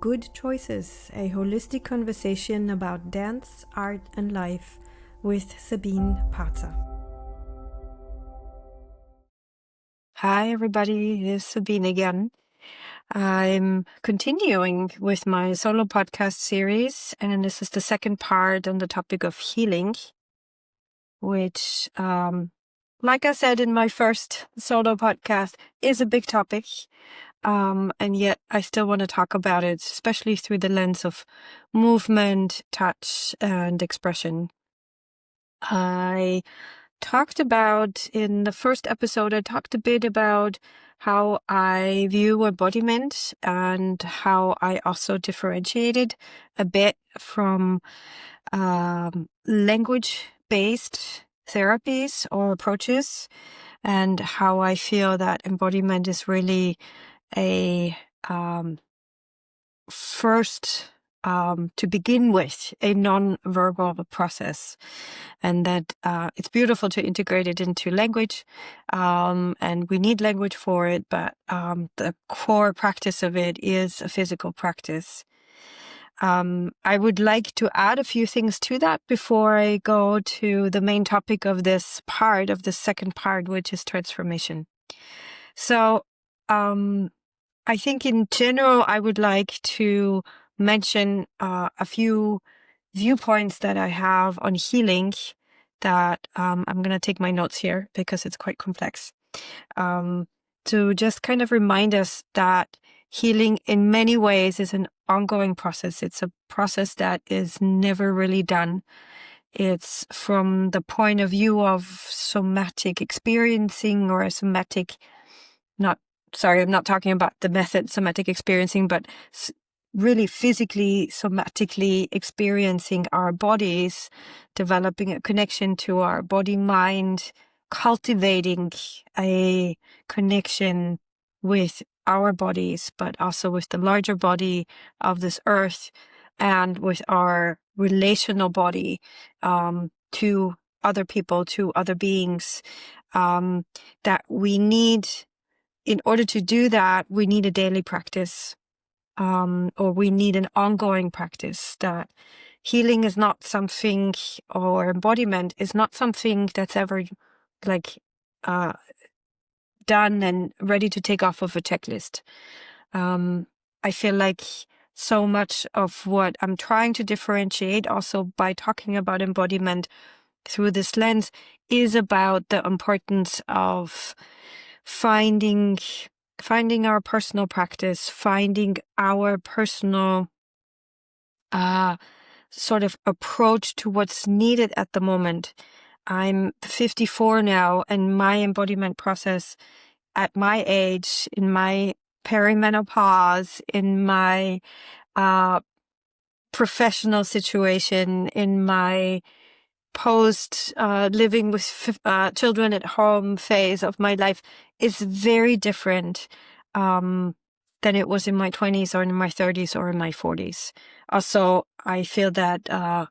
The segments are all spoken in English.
Good Choices, a holistic conversation about dance, art, and life with Sabine Parzer. Hi, everybody. It's Sabine again. I'm continuing with my solo podcast series, and this is the second part on the topic of healing, which, like I said in my first solo podcast, is a big topic. And yet I still want to talk about it, especially through the lens of movement, touch, and expression. In the first episode, I talked a bit about how I view embodiment and how I also differentiated a bit from language-based therapies or approaches, and how I feel that embodiment is really a first, to begin with, a non-verbal process, and that it's beautiful to integrate it into language, and we need language for it, but the core practice of it is a physical practice. I would like to add a few things to that before I go to the main topic of the second part, which is transformation. So, I think in general, I would like to mention a few viewpoints that I have on healing that I'm going to take my notes here because it's quite complex. To just kind of remind us that healing in many ways is an ongoing process. It's a process that is never really done. It's from the point of view of somatic experiencing or a somatic, I'm not talking about the method somatic experiencing, but really physically, somatically experiencing our bodies, developing a connection to our body-mind, cultivating a connection with our bodies, but also with the larger body of this earth and with our relational body to other people, to other beings, that we need. In order to do that, we need a daily practice, or we need an ongoing practice. That healing is not something, or embodiment is not something that's ever done and ready to take off of a checklist. I feel like so much of what I'm trying to differentiate also by talking about embodiment through this lens is about the importance of finding our personal practice, finding our personal sort of approach to what's needed at the moment. I'm 54 now, and my embodiment process at my age, in my perimenopause, in my professional situation, in my post living with children at home phase of my life is very different than it was in my 20s or in my 30s or in my 40s. Also, I feel that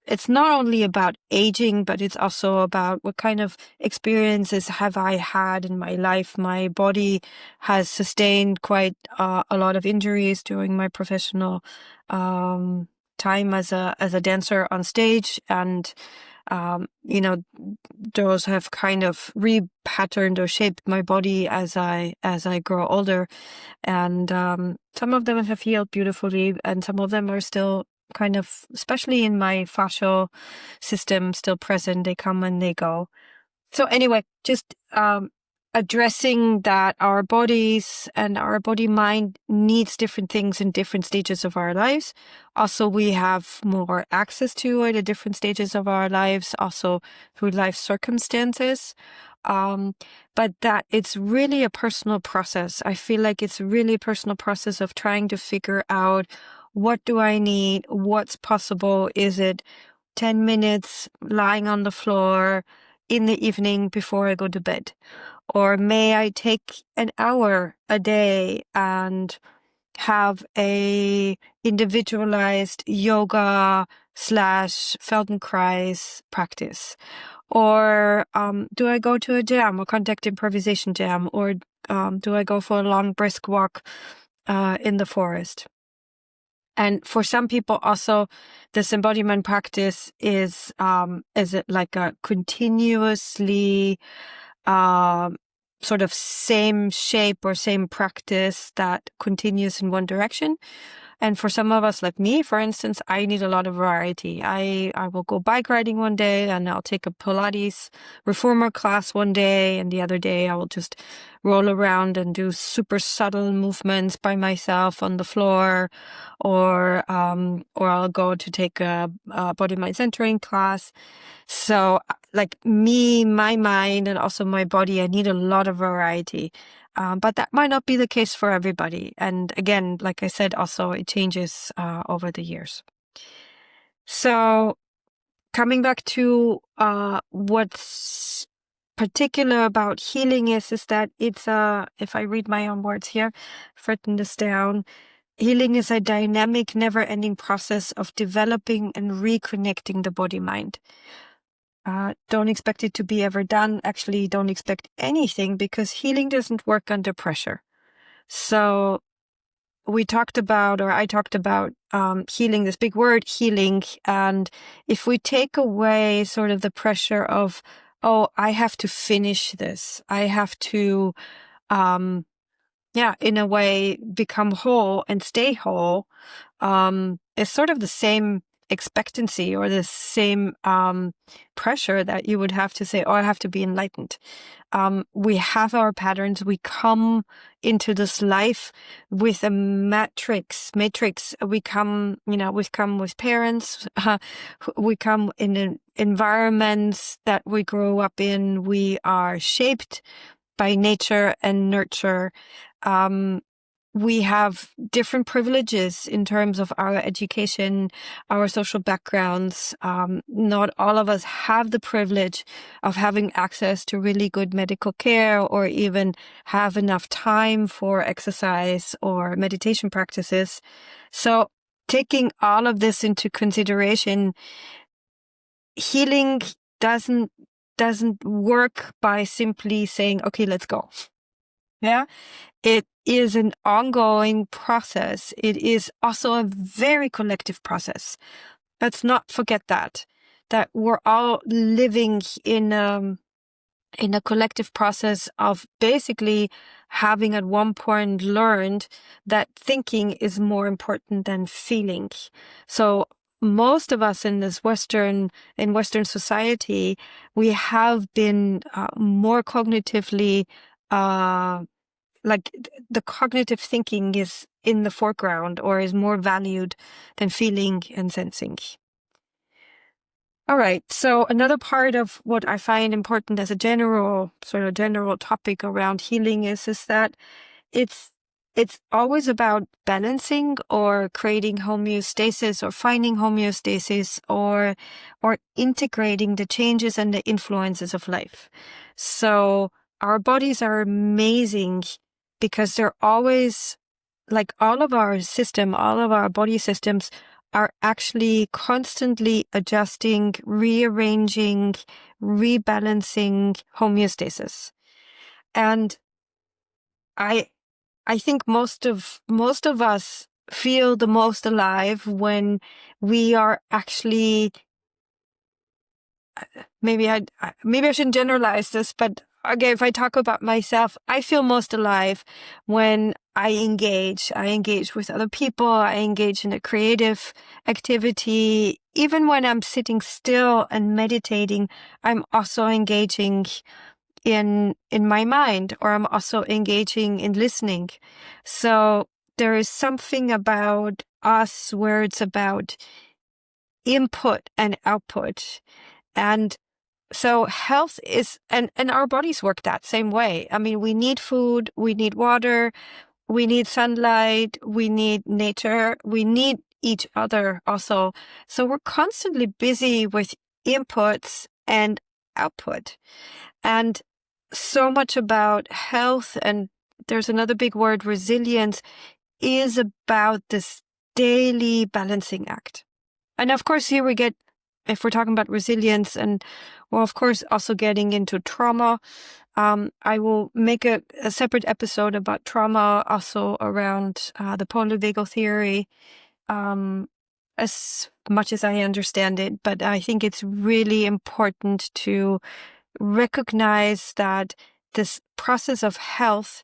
it's not only about aging, but it's also about what kind of experiences have I had in my life. My body has sustained quite a lot of injuries during my professional time as a dancer on stage, and those have kind of repatterned or shaped my body as I grow older, and some of them have healed beautifully, and some of them are still kind of, especially in my fascial system, still present. They come and they go. So anyway, just addressing that our bodies and our body mind needs different things in different stages of our lives. Also, we have more access to it at different stages of our lives, also through life circumstances. But that it's really a personal process. I feel like it's really a personal process of trying to figure out, what do I need? What's possible? Is it 10 minutes lying on the floor in the evening before I go to bed? Or may I take an hour a day and have a individualized yoga / Feldenkrais practice? Or do I go to a jam, a contact improvisation jam? Or do I go for a long brisk walk in the forest? And for some people also, this embodiment practice is it like a continuously sort of same shape or same practice that continues in one direction. And for some of us, like me, for instance, I need a lot of variety. I will go bike riding one day and I'll take a Pilates reformer class one day, and the other day I will just roll around and do super subtle movements by myself on the floor, or I'll go to take a body mind centering class. So like me, my mind, and also my body, I need a lot of variety. But that might not be the case for everybody. And again, like I said, also it changes over the years. So coming back to what's particular about healing is that it's if I read my own words here, I've written this down. Healing is a dynamic, never-ending process of developing and reconnecting the body-mind. Don't expect it to be ever done. Actually, don't expect anything, because healing doesn't work under pressure. So I talked about healing, this big word, healing. And if we take away sort of the pressure of, oh, I have to finish this, I have to, in a way, become whole and stay whole, it's sort of the same expectancy or the same pressure that you would have to say, oh, I have to be enlightened. We have our patterns. We come into this life with a matrix. We come with parents. We come in environments that we grow up in. We are shaped by nature and nurture. We have different privileges in terms of our education, our social backgrounds. Not all of us have the privilege of having access to really good medical care, or even have enough time for exercise or meditation practices. So taking all of this into consideration, healing doesn't work by simply saying, okay, let's go. Yeah. It is an ongoing process. It is also a very collective process. Let's not forget that we're all living in a collective process of basically having at one point learned that thinking is more important than feeling. So most of us in Western society, we have been more cognitively like the cognitive thinking is in the foreground, or is more valued than feeling and sensing. All right. So another part of what I find important as a general topic around healing is that it's always about balancing or creating homeostasis, or finding homeostasis, or integrating the changes and the influences of life. So our bodies are amazing because they're always, like all of our body systems are actually constantly adjusting, rearranging, rebalancing homeostasis. And I think most of us feel the most alive when we are actually, maybe I shouldn't generalize this, but okay, if I talk about myself, I feel most alive when I engage with other people. I engage in a creative activity. Even when I'm sitting still and meditating, I'm also engaging in my mind, or I'm also engaging in listening. So there is something about us where it's about input and output. And so health is, and our bodies work that same way. I mean, we need food, we need water, we need sunlight, we need nature, we need each other also. So we're constantly busy with inputs and output. And so much about health, and there's another big word, resilience, is about this daily balancing act. And of course, here we get, if we're talking about resilience, and well, of course, also getting into trauma. I will make a separate episode about trauma, also around the polyvagal theory. as much as I understand it, but I think it's really important to recognize that this process of health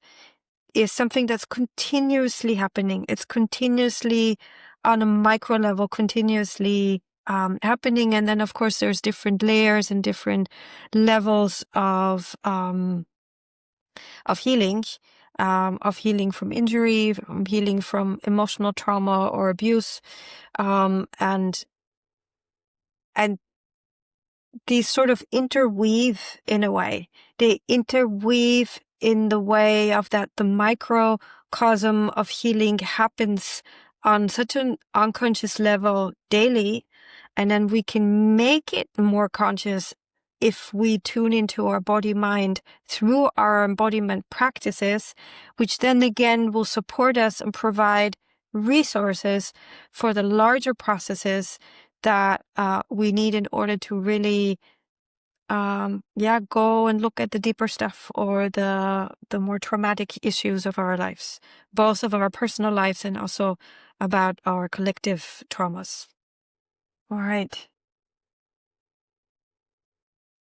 is something that's continuously happening. It's continuously on a micro level, continuously happening. And then, of course, there's different layers and different levels of healing. Of healing from injury, healing from emotional trauma or abuse, and these sort of interweave in a way. They interweave in the way of that the microcosm of healing happens on such an unconscious level daily, and then we can make it more conscious if we tune into our body mind through our embodiment practices, which then again will support us and provide resources for the larger processes that we need in order to really go and look at the deeper stuff or the more traumatic issues of our lives, both of our personal lives and also about our collective traumas. All right.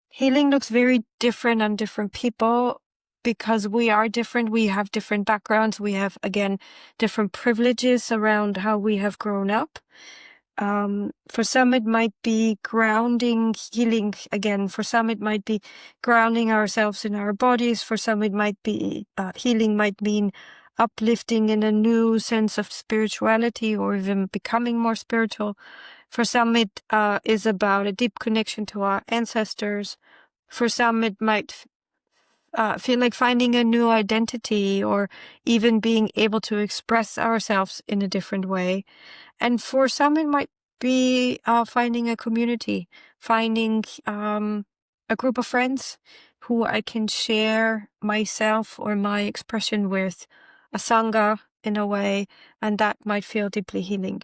Healing looks very different on different people because we are different. We have different backgrounds. We have, again, different privileges around how we have grown up. For some, it might be grounding, healing. Again, for some, it might be grounding ourselves in our bodies. For some, it might be healing might mean uplifting in a new sense of spirituality or even becoming more spiritual. For some, it is about a deep connection to our ancestors. For some, it might feel like finding a new identity or even being able to express ourselves in a different way. And for some, it might be finding a community, finding a group of friends who I can share myself or my expression with, a sangha in a way, and that might feel deeply healing.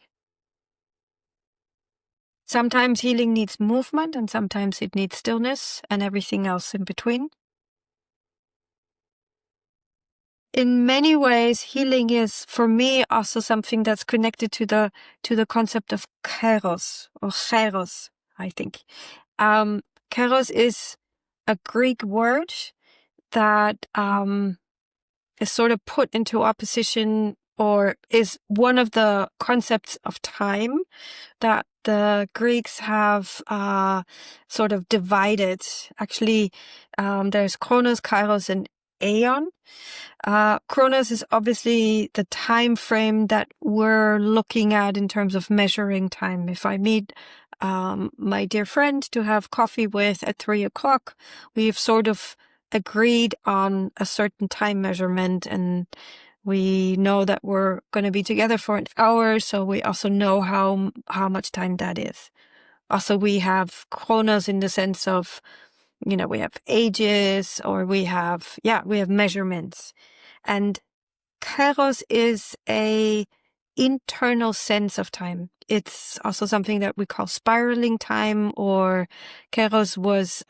Sometimes healing needs movement and sometimes it needs stillness and everything else in between. In many ways, healing is, for me, also something that's connected to the concept of kairos, or kairos, I think. Kairos is a Greek word that is sort of put into opposition or is one of the concepts of time that the Greeks have sort of divided. Actually, there's chronos, kairos, and aeon. Chronos is obviously the time frame that we're looking at in terms of measuring time. If I meet my dear friend to have coffee with at 3:00, we've sort of agreed on a certain time measurement, and we know that we're going to be together for an hour, so we also know how much time that is. Also, we have chronos in the sense of, we have ages or we have measurements. And kairos is a internal sense of time. It's also something that we call spiraling time, or kairos was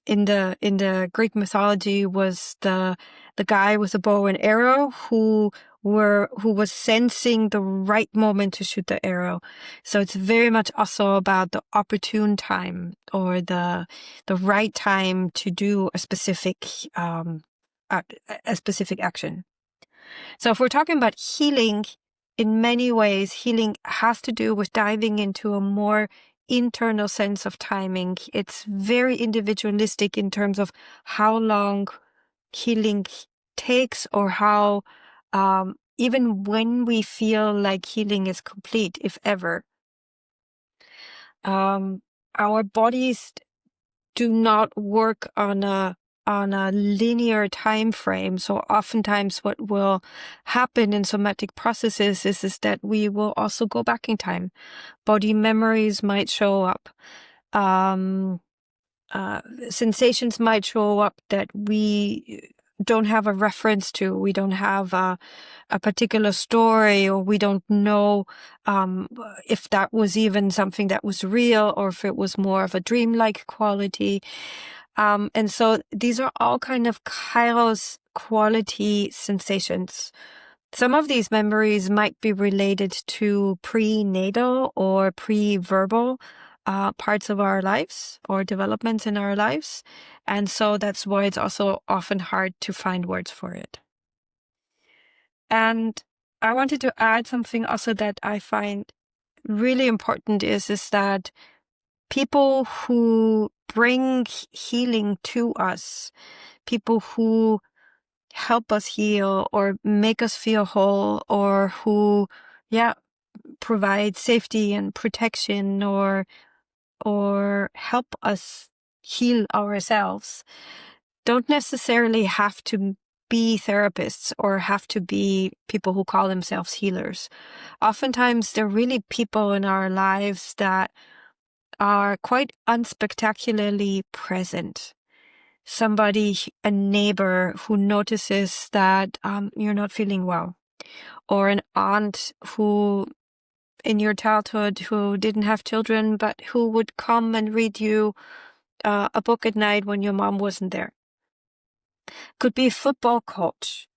in the Greek mythology was the guy with a bow and arrow who was sensing the right moment to shoot the arrow. So it's very much also about the opportune time or the right time to do a specific action. So if we're talking about healing, in many ways, healing has to do with diving into a more internal sense of timing. It's very individualistic in terms of how long healing takes or how even when we feel like healing is complete, if ever. Our bodies do not work on a linear time frame. So oftentimes what will happen in somatic processes is that we will also go back in time. Body memories might show up. Sensations might show up that we don't have a reference to. We don't have a particular story, or we don't know if that was even something that was real or if it was more of a dreamlike quality. And so these are all kind of kairos quality sensations Some of these memories might be related to prenatal or pre-verbal parts of our lives or developments in our lives. And so that's why it's also often hard to find words for it. And I wanted to add something also that I find really important is that people who bring healing to us, people who help us heal or make us feel whole, or who, provide safety and protection or help us heal ourselves, don't necessarily have to be therapists or have to be people who call themselves healers. Oftentimes, they're really people in our lives that are quite unspectacularly present. Somebody, a neighbor who notices that you're not feeling well, or an aunt who in your childhood who didn't have children, but who would come and read you a book at night when your mom wasn't there. Could be a football coach,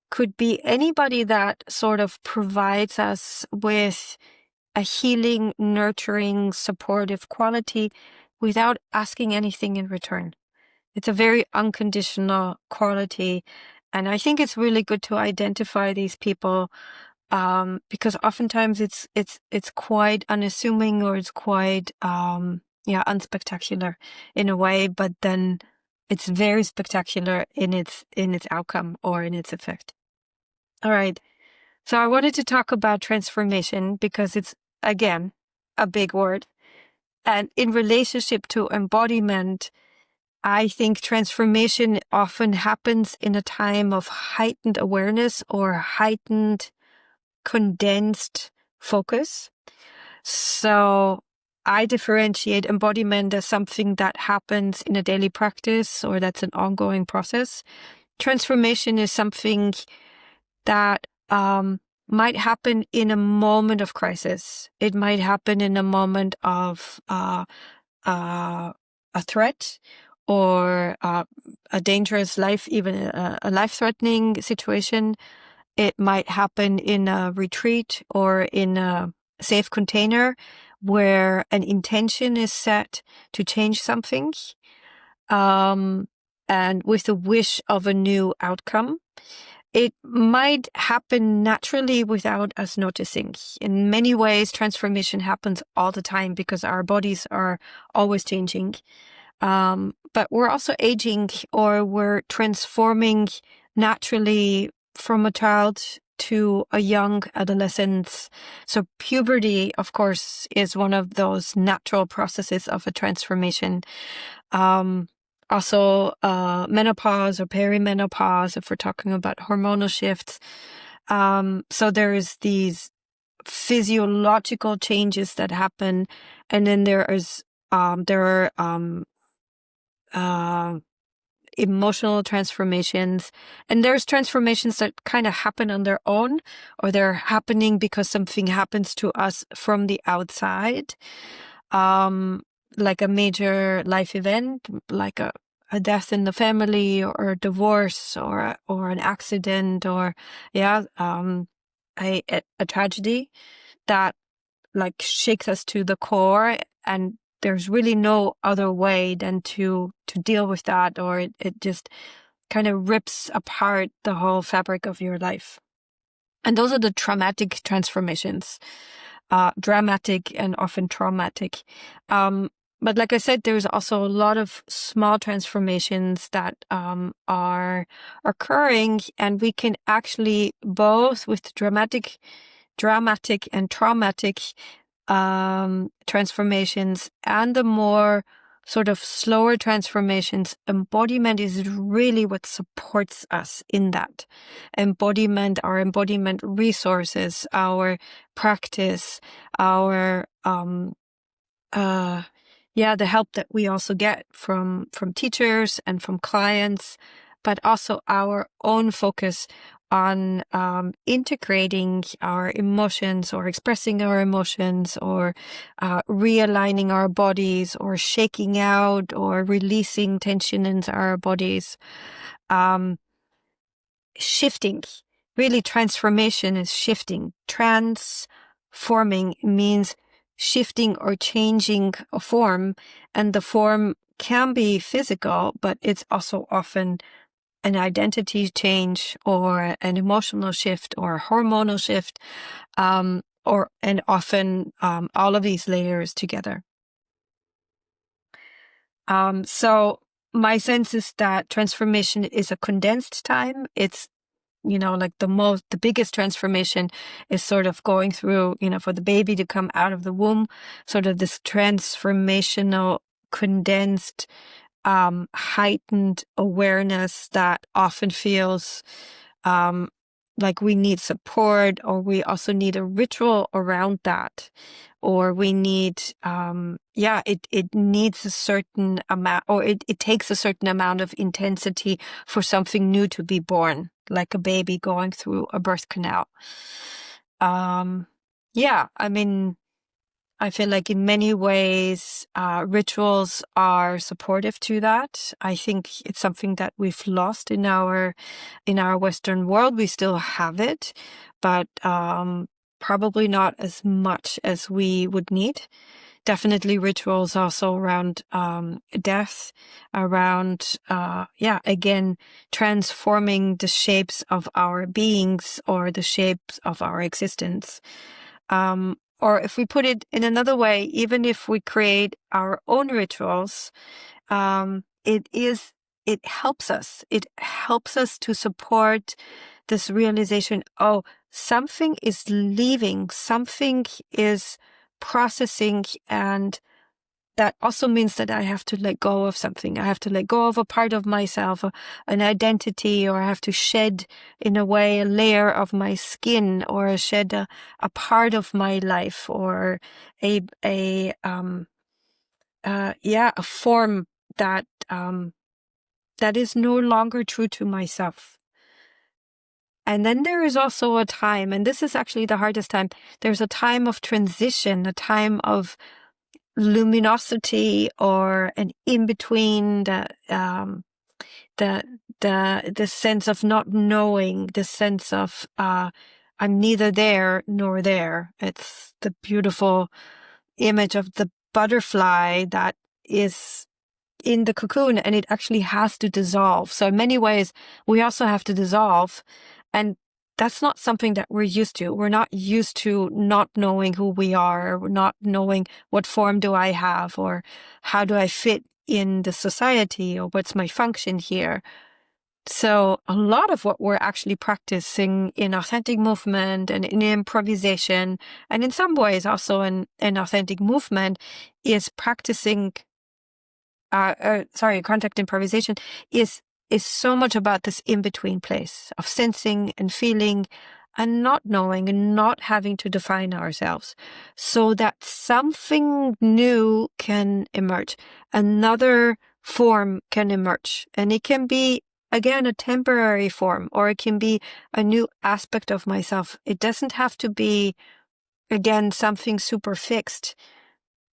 could be anybody that sort of provides us with a healing, nurturing, supportive quality without asking anything in return. It's a very unconditional quality. And I think it's really good to identify these people because oftentimes it's quite unassuming, or it's quite unspectacular in a way, but then it's very spectacular in its outcome or in its effect. All right. So I wanted to talk about transformation because it's, again, a big word. And in relationship to embodiment, I think transformation often happens in a time of heightened awareness or heightened condensed focus. So I differentiate embodiment as something that happens in a daily practice or that's an ongoing process. Transformation is something that might happen in a moment of crisis. It might happen in a moment of a threat or a dangerous life, even a life-threatening situation. It might happen in a retreat or in a safe container where an intention is set to change something, and with a wish of a new outcome. It might happen naturally without us noticing. In many ways, transformation happens all the time because our bodies are always changing. But we're also aging, or we're transforming naturally from a child to a young adolescent. So puberty, of course, is one of those natural processes of a transformation. Also, menopause or perimenopause, if we're talking about hormonal shifts. So there's these physiological changes that happen, and then there are emotional transformations, and there's transformations that kind of happen on their own, or they're happening because something happens to us from the outside, like a major life event, like a death in the family, or a divorce, or an accident, or a tragedy that like shakes us to the core, and there's really no other way than to deal with that, or it just kind of rips apart the whole fabric of your life. And those are the traumatic transformations, dramatic and often traumatic. But like I said, there's also a lot of small transformations that are occurring, and we can actually, both with dramatic and traumatic transformations and the more sort of slower transformations, embodiment is really what supports us in that. Embodiment, our embodiment resources, our practice, our the help that we also get from teachers and from clients, but also our own focus on integrating our emotions, or expressing our emotions, or realigning our bodies, or shaking out or releasing tension in our bodies. Shifting. really transformation is shifting. Transforming means shifting or changing a form, and the form can be physical, but it's also often an identity change or an emotional shift or a hormonal shift, and often all of these layers together. So my sense is that transformation is a condensed time. It's, like the biggest transformation is sort of going through, for the baby to come out of the womb, sort of this transformational, condensed, heightened awareness that often feels like we need support, or we also need a ritual around that, or we need, it needs a certain amount, or it takes a certain amount of intensity for something new to be born, like a baby going through a birth canal. I feel like in many ways, rituals are supportive to that. I think it's something that we've lost in our Western world. We still have it, but probably not as much as we would need. Definitely rituals also around death, around, again, transforming the shapes of our beings or the shapes of our existence. Or if we put it in another way, even if we create our own rituals, it helps us. It helps us to support this realization, oh, something is leaving, something is processing, and that also means that I have to let go of something. I have to let go of a part of myself, an identity, or I have to shed, in a way, a layer of my skin, or shed a part of my life, or a form that is no longer true to myself. And then there is also a time, and this is actually the hardest time. There's a time of transition, a time of luminosity, or an in between, the sense of not knowing, the sense of I'm neither there nor there. It's the beautiful image of the butterfly that is in the cocoon, and it actually has to dissolve. So in many ways, we also have to dissolve, and that's not something that we're used to. We're not used to not knowing who we are, or not knowing what form do I have, or how do I fit in the society, or what's my function here. So a lot of what we're actually practicing in authentic movement and in improvisation, and in some ways also in authentic movement, is practicing, contact improvisation is so much about this in-between place of sensing and feeling and not knowing and not having to define ourselves, so that something new can emerge, another form can emerge. And it can be, again, a temporary form, or it can be a new aspect of myself. It doesn't have to be, again, something super fixed,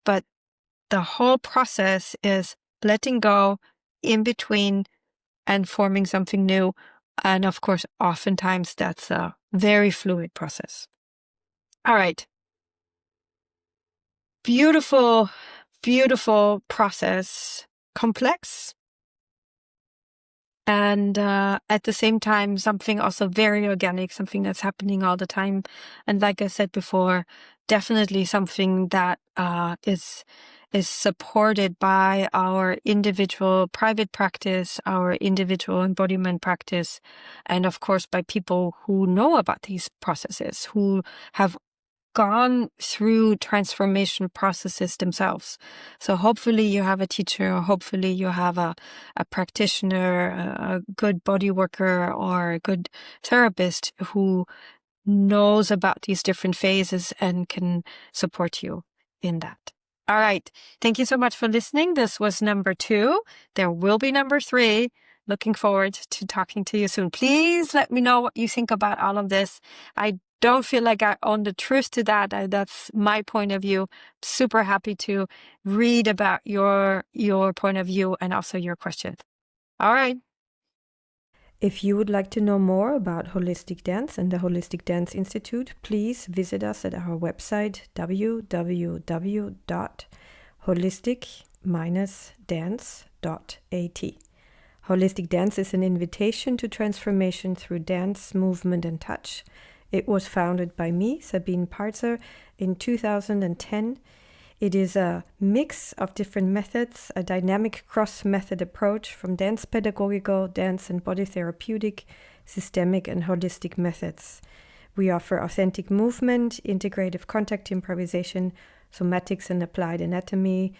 but the whole process is letting go, in between, and forming something new. And of course, oftentimes that's a very fluid process. All right. Beautiful, beautiful process. Complex. And at the same time, something also very organic, something that's happening all the time. And like I said before, definitely something that is supported by our individual private practice, our individual embodiment practice, and of course by people who know about these processes, who have gone through transformation processes themselves. So hopefully you have a teacher, or hopefully you have a practitioner, a good body worker, or a good therapist who knows about these different phases and can support you in that. All right. Thank you so much for listening. This was number 2. There will be number 3. Looking forward to talking to you soon. Please let me know what you think about all of this. I don't feel like I own the truth to that. That's my point of view. Super happy to read about your point of view and also your questions. All right. If you would like to know more about holistic dance and the Holistic Dance Institute, please visit us at our website www.holistic-dance.at. Holistic dance is an invitation to transformation through dance, movement, and touch. It was founded by me, Sabine Parzer, in 2010. It is a mix of different methods, a dynamic cross-method approach from dance pedagogical, dance and body therapeutic, systemic and holistic methods. We offer authentic movement, integrative contact improvisation, somatics and applied anatomy,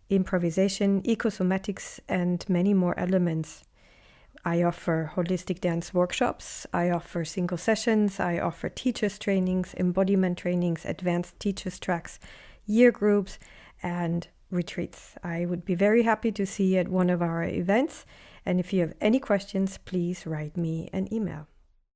improvisation, ecosomatics, and many more elements. I offer holistic dance workshops, I offer single sessions, I offer teachers trainings, embodiment trainings, advanced teachers tracks, year groups, and retreats. I would be very happy to see you at one of our events. And if you have any questions, please write me an email.